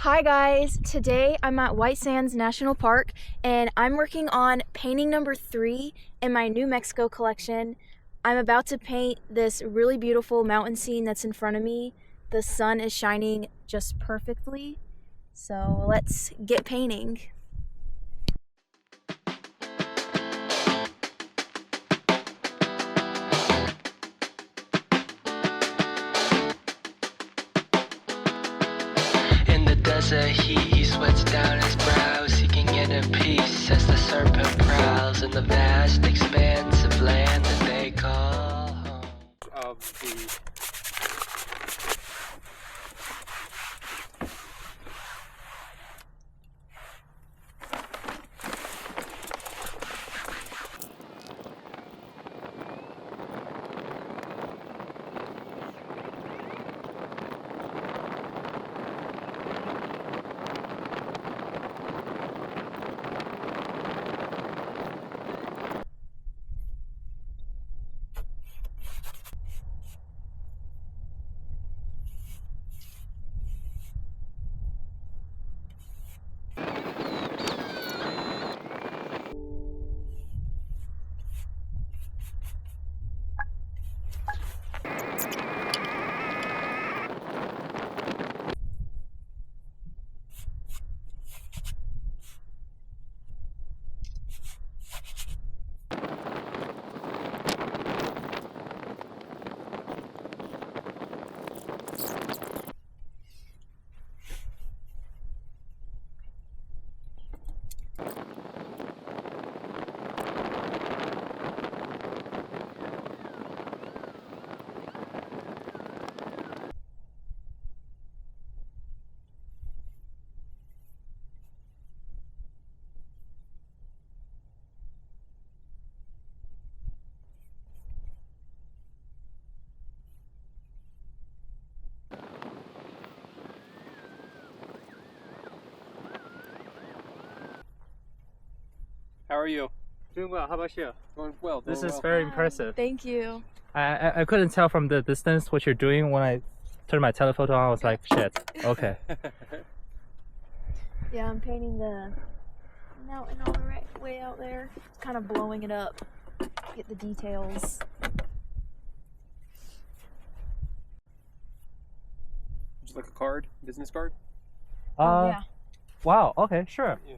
Hi guys, today I'm at White Sands National Park and I'm working on painting number 3 in my New Mexico collection. I'm about to paint this really beautiful mountain scene that's in front of me. The sun is shining just perfectly, so let's get painting. Desert heat, he sweats down his brow, seeking inner peace as the serpent prowls in the vast expanse of land that they call home. How are you? Doing well. How about you? Going well. This doing is well. very impressive. Thank you. I couldn't tell from the distance what you're doing. When I turned my telephoto on, I was like, shit. Okay. Yeah, I'm painting the mountain all the way out there, kind of blowing it up, get the details. Would you like a card? Business card? Oh yeah. Wow. Okay. Sure. Yeah.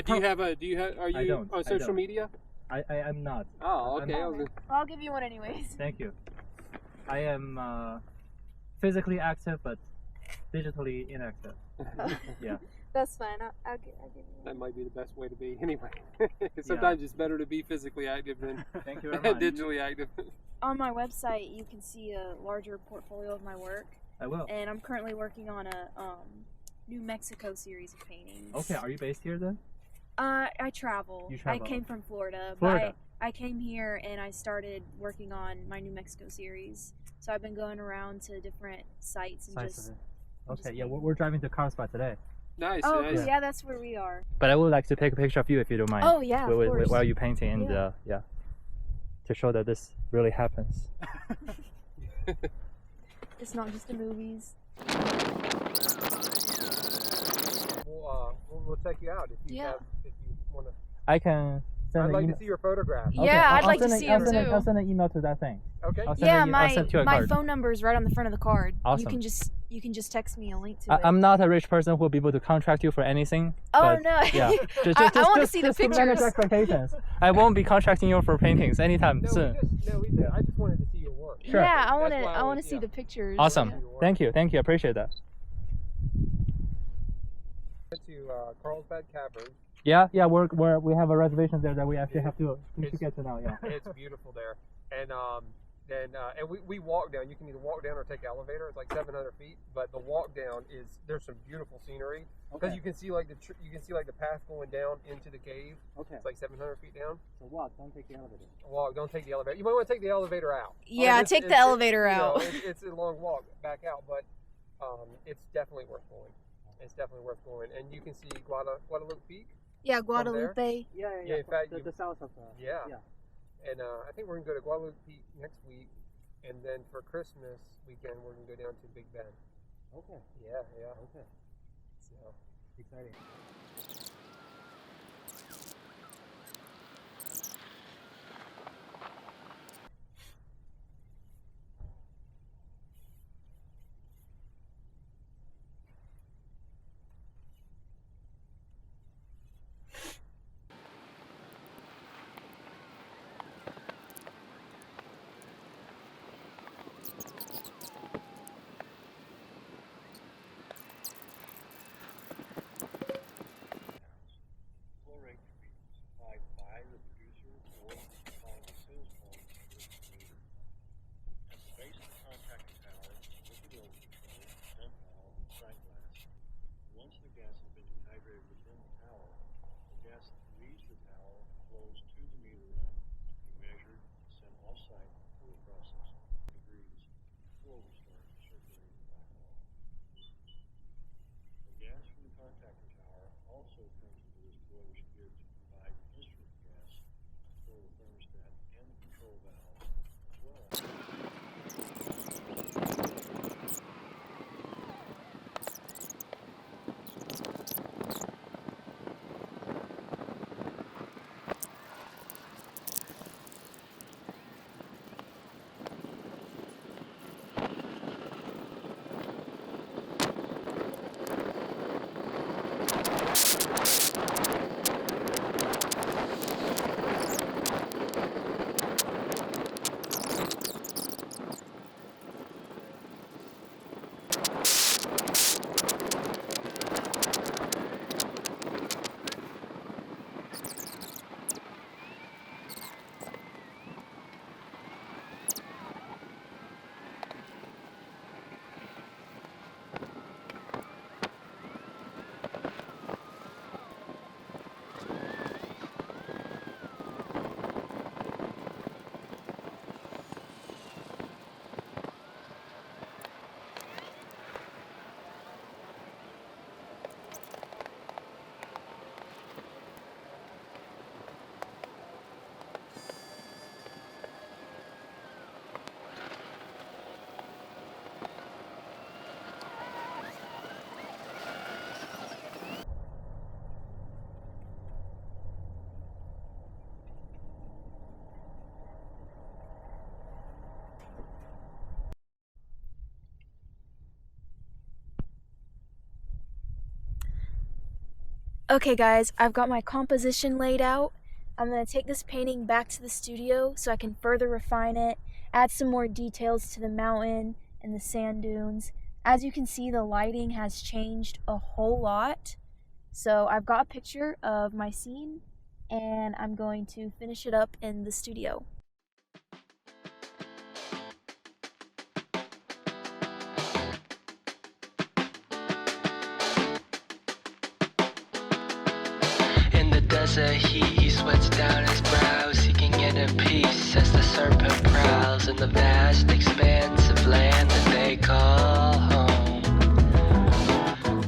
Do you have? Are you on social media? I am not. Oh, okay. I'll give you one anyways. Thank you. I am physically active but digitally inactive. Yeah. That's fine. I'll give you That one. might be the best way to be anyway. Sometimes it's better to be physically active than Thank you very much. digitally active. On my website, you can see a larger portfolio of my work, I will. and I'm currently working on a New Mexico series of paintings. Okay. Are you based here then? I travel. You travel. I came from Florida, Florida. but I came here and I started working on my New Mexico series. So I've been going around to different sites and Size just. of it. just Okay. Yeah. painting. We're driving to Carlsbad today. Nice. Oh, nice. cool. Yeah, that's where we are. But I would like to take a picture of you if you don't mind. Oh yeah, of course. While you're painting and Yeah. yeah, to show that this really happens. It's not just the movies. We'll check you out if you Yeah. if you want to. I can send I'd an like email. to see your photograph. Okay, Yeah, I'd I'll like to send see I'll him send too. I'll send an email to that thing. Okay. I'll send Yeah, I'll send you a my card. phone number is right on the front of the card. Awesome. You can just text me a link to it. I'm not a rich person who will be able to contract you for anything. Oh but no. Yeah. I want to see the just to manage pictures. expectations. I won't be contracting you for paintings anytime soon. I just wanted to see your work. Sure. Yeah, I That's why want was- to see the pictures. Awesome. Yeah. Thank you. I appreciate that. To Carlsbad Caverns. Yeah. We have a reservation there that we actually have to get to now. Yeah. It's beautiful there, and we walk down. You can either walk down or take elevator. It's like 700 feet, but the walk down there's some beautiful scenery because you can see like the path going down into the cave. Okay. It's like 700 feet down. So walk. Don't take the elevator. Walk. Don't take the elevator. You might want to take the elevator out. Yeah, take the elevator out. It's a long walk back out, but it's definitely worth going. It's definitely worth going, and you can see Guadalupe Peak. Yeah, Guadalupe. Yeah. Yeah, in fact, the south of Yeah. And I think we're gonna go to Guadalupe Peak next week, and then for Christmas weekend we're gonna go down to Big Bend. Okay. Yeah. Okay. So exciting. Flow rate can be supplied by the producer or by the sales point with the meter. At the base of the contactor tower, with the load control, dump valve, and sight glass, once the gas has been dehydrated within the tower, the gas leaves the tower and flows to the meter run to be measured and sent off-site for the process degrees before we start circulating the backhaul. The gas from the contactor tower also comes into this boiler skid to provide instrument gas for the thermostat and the control valve, as well as Okay guys, I've got my composition laid out. I'm going to take this painting back to the studio so I can further refine it, add some more details to the mountain and the sand dunes. As you can see, the lighting has changed a whole lot. So I've got a picture of my scene and I'm going to finish it up in the studio. In the desert heat, he sweats down his brow, seeking inner peace as the serpent prowls in the vast expanse of land that they call home.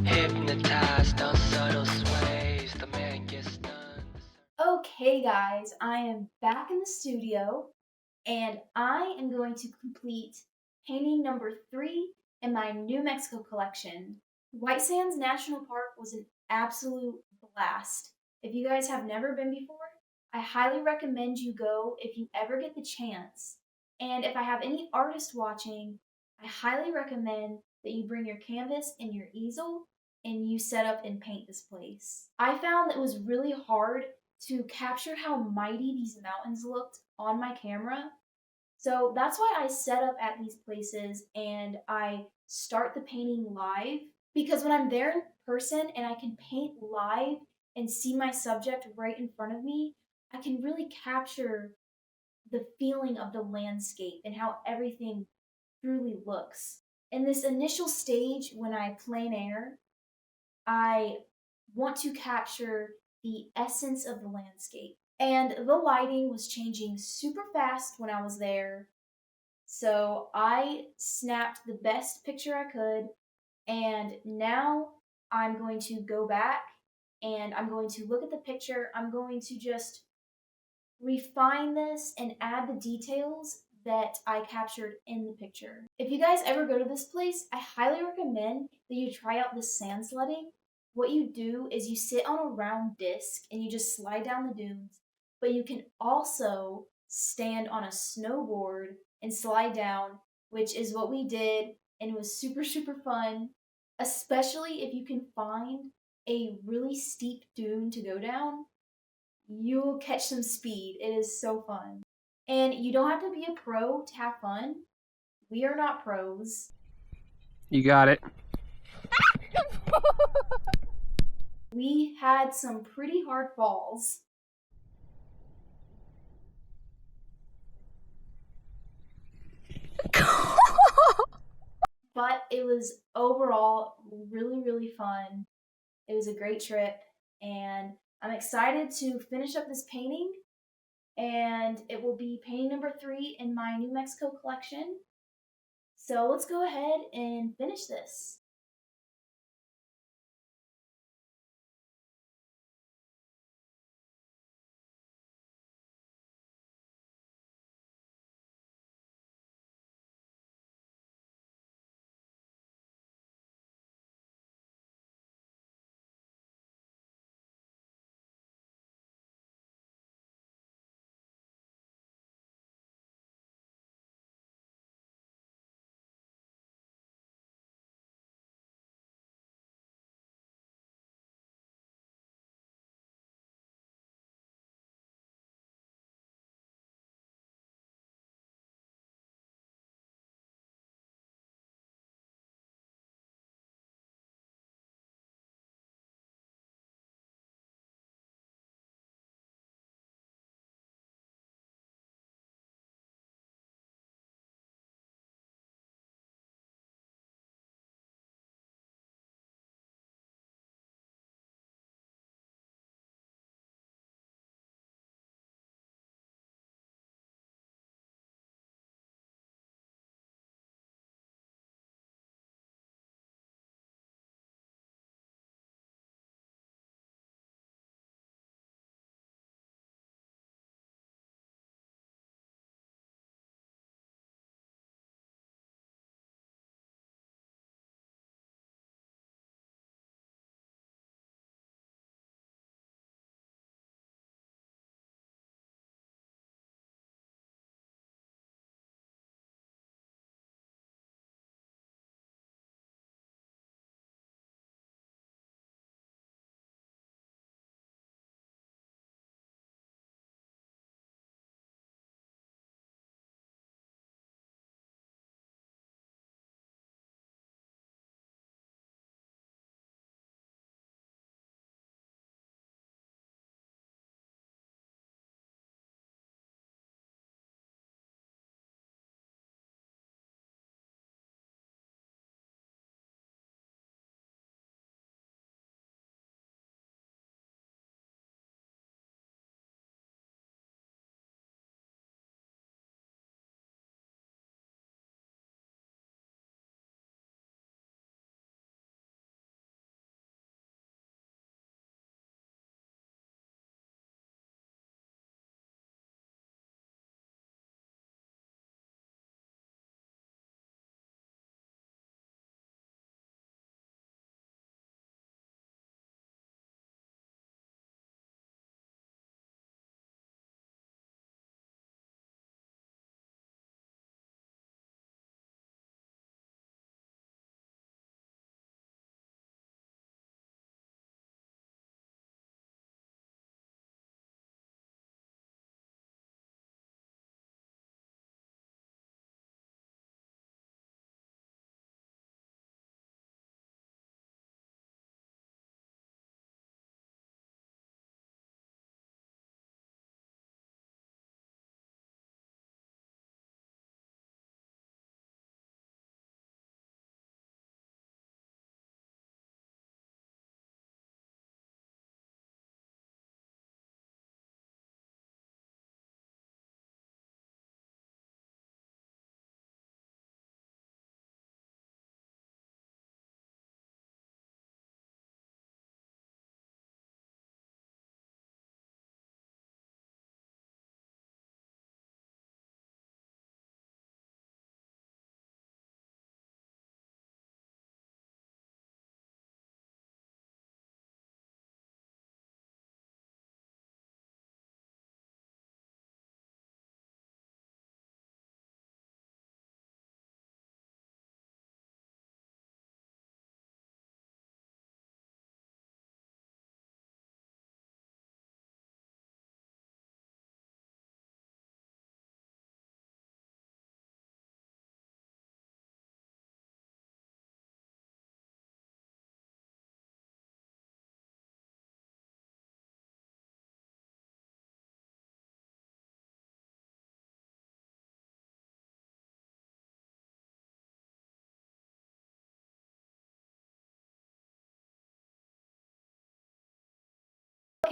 Hypnotized on subtle sways, the man gets stunned. Okay guys, I am back in the studio and I am going to complete painting number 3 in my New Mexico collection. White Sands National Park was an absolute blast. If you guys have never been before, I highly recommend you go if you ever get the chance. And if I have any artists watching, I highly recommend that you bring your canvas and your easel and you set up and paint this place. I found that it was really hard to capture how mighty these mountains looked on my camera. So that's why I set up at these places and I start the painting live, because when I'm there in person and I can paint live and see my subject right in front of me, I can really capture the feeling of the landscape and how everything truly looks. In this initial stage, when I plein air, I want to capture the essence of the landscape. And the lighting was changing super fast when I was there. So I snapped the best picture I could. And now I'm going to go back and I'm going to look at the picture. I'm going to just refine this and add the details that I captured in the picture. If you guys ever go to this place, I highly recommend that you try out the sand sledding. what you do is you sit on a round disc and you just slide down the dunes, but you can also stand on a snowboard and slide down, which is what we did, and it was super, super fun, especially if you can find a really steep dune to go down. You'll catch some speed. It is so fun. And you don't have to be a pro to have fun. We are not pros. You got it. We had some pretty hard falls. But it was overall really, really fun. It was a great trip, and I'm excited to finish up this painting. And it will be painting number 3 in my New Mexico collection. So let's go ahead and finish this.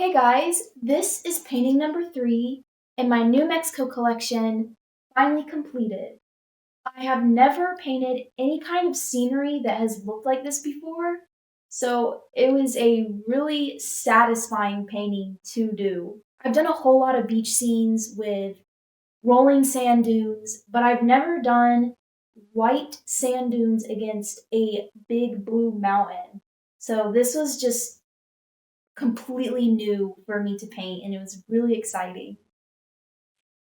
Okay guys, this is painting number 3 and my New Mexico collection finally completed. I have never painted any kind of scenery that has looked like this before, so it was a really satisfying painting to do. I've done a whole lot of beach scenes with rolling sand dunes, but I've never done white sand dunes against a big blue mountain. So this was just completely new for me to paint, and it was really exciting.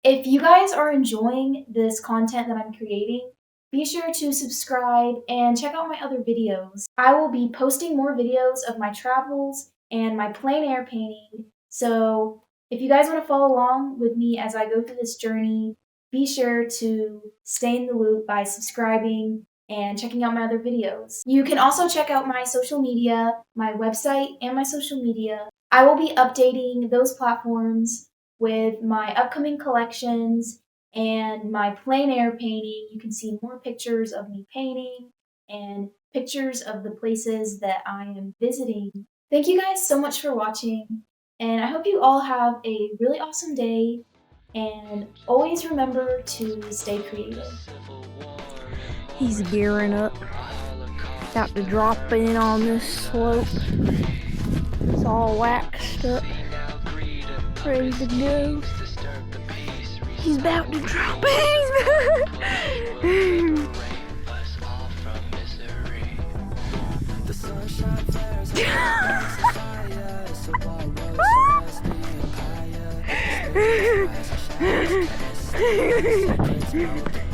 If you guys are enjoying this content that I'm creating, be sure to subscribe and check out my other videos. I will be posting more videos of my travels and my plein air painting, so if you guys want to follow along with me as I go through this journey, be sure to stay in the loop by subscribing and checking out my other videos. You can also check out my social media, my website, and my social media. I will be updating those platforms with my upcoming collections and my plein air painting. You can see more pictures of me painting and pictures of the places that I am visiting. Thank you guys so much for watching, and I hope you all have a really awesome day, and always remember to stay creative. He's gearing up, about to drop in on this slope. It's all waxed up, ready to go. He's about to drop in.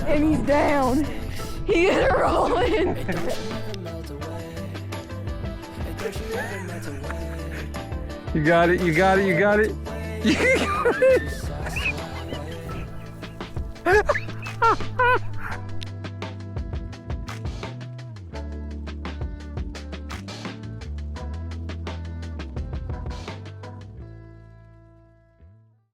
And he's down. He is rolling. You got it, you got it, you got it. You got it.